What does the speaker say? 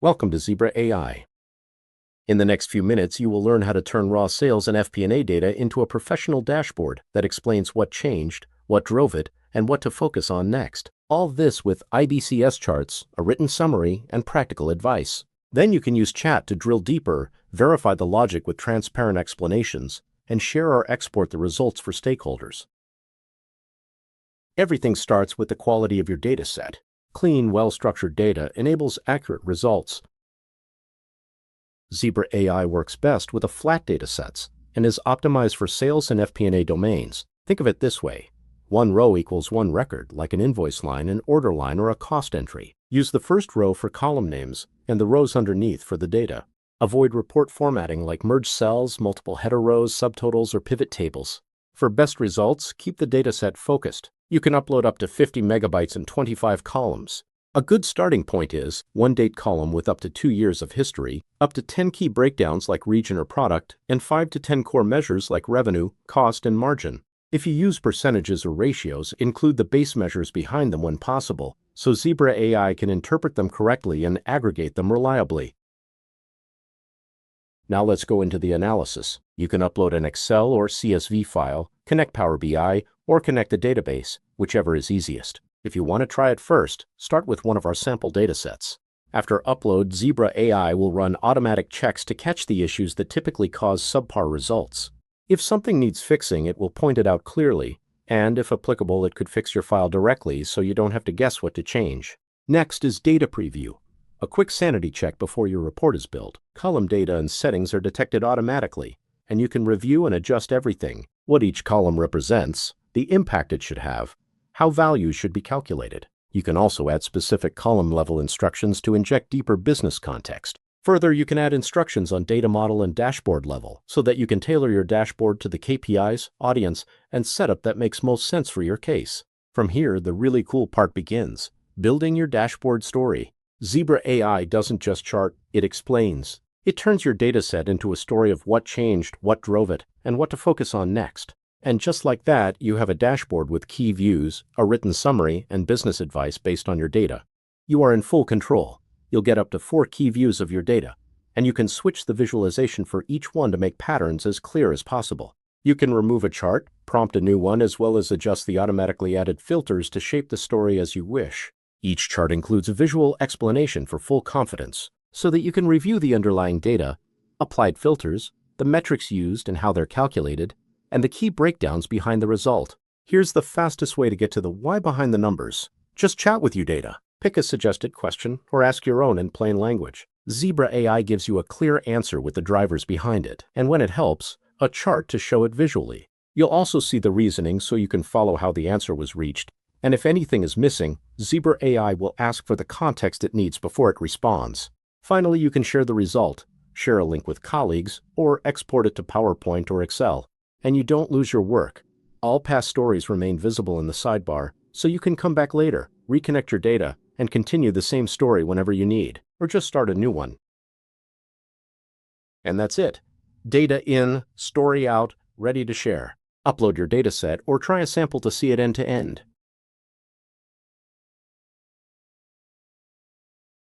Welcome to Zebra AI. In the next few minutes, you will learn how to turn raw sales and FP&A data into a professional dashboard that explains what changed, what drove it, and what to focus on next. All this with IBCS charts, a written summary, and practical advice. Then you can use chat to drill deeper, verify the logic with transparent explanations, and share or export the results for stakeholders. Everything starts with the quality of your data set. Clean, well-structured data enables accurate results. Zebra AI works best with flat data sets and is optimized for sales and FP&A domains. Think of it this way. One row equals one record, like an invoice line, an order line, or a cost entry. Use the first row for column names and the rows underneath for the data. Avoid report formatting like merged cells, multiple header rows, subtotals, or pivot tables. For best results, keep the dataset focused. You can upload up to 50 megabytes and 25 columns. A good starting point is one date column with up to 2 years of history, up to 10 key breakdowns like region or product, and 5 to 10 core measures like revenue, cost, and margin. If you use percentages or ratios, include the base measures behind them when possible, so Zebra AI can interpret them correctly and aggregate them reliably. Now let's go into the analysis. You can upload an Excel or CSV file, connect Power BI, or connect a database, whichever is easiest. If you want to try it first, start with one of our sample datasets. After upload, Zebra AI will run automatic checks to catch the issues that typically cause subpar results. If something needs fixing, it will point it out clearly, and if applicable, it could fix your file directly so you don't have to guess what to change. Next is data preview. A quick sanity check before your report is built. Column data and settings are detected automatically, and you can review and adjust everything: what each column represents, the impact it should have, how values should be calculated. You can also add specific column-level instructions to inject deeper business context. Further, you can add instructions on data model and dashboard level so that you can tailor your dashboard to the KPIs, audience, and setup that makes most sense for your case. From here, the really cool part begins: building your dashboard story. Zebra AI doesn't just chart, it explains. It turns your dataset into a story of what changed, what drove it, and what to focus on next. And just like that, you have a dashboard with key views, a written summary, and business advice based on your data. You are in full control. You'll get up to 4 key views of your data, and you can switch the visualization for each one to make patterns as clear as possible. You can remove a chart, prompt a new one, as well as adjust the automatically added filters to shape the story as you wish. Each chart includes a visual explanation for full confidence, so that you can review the underlying data, applied filters, the metrics used and how they're calculated, and the key breakdowns behind the result. Here's the fastest way to get to the why behind the numbers. Just chat with your data. Pick a suggested question or ask your own in plain language. Zebra AI gives you a clear answer with the drivers behind it, and when it helps, a chart to show it visually. You'll also see the reasoning so you can follow how the answer was reached. And if anything is missing, Zebra AI will ask for the context it needs before it responds. Finally, you can share the result, share a link with colleagues, or export it to PowerPoint or Excel. And you don't lose your work. All past stories remain visible in the sidebar, so you can come back later, reconnect your data, and continue the same story whenever you need, or just start a new one. And that's it. Data in, story out, ready to share. Upload your dataset or try a sample to see it end to end.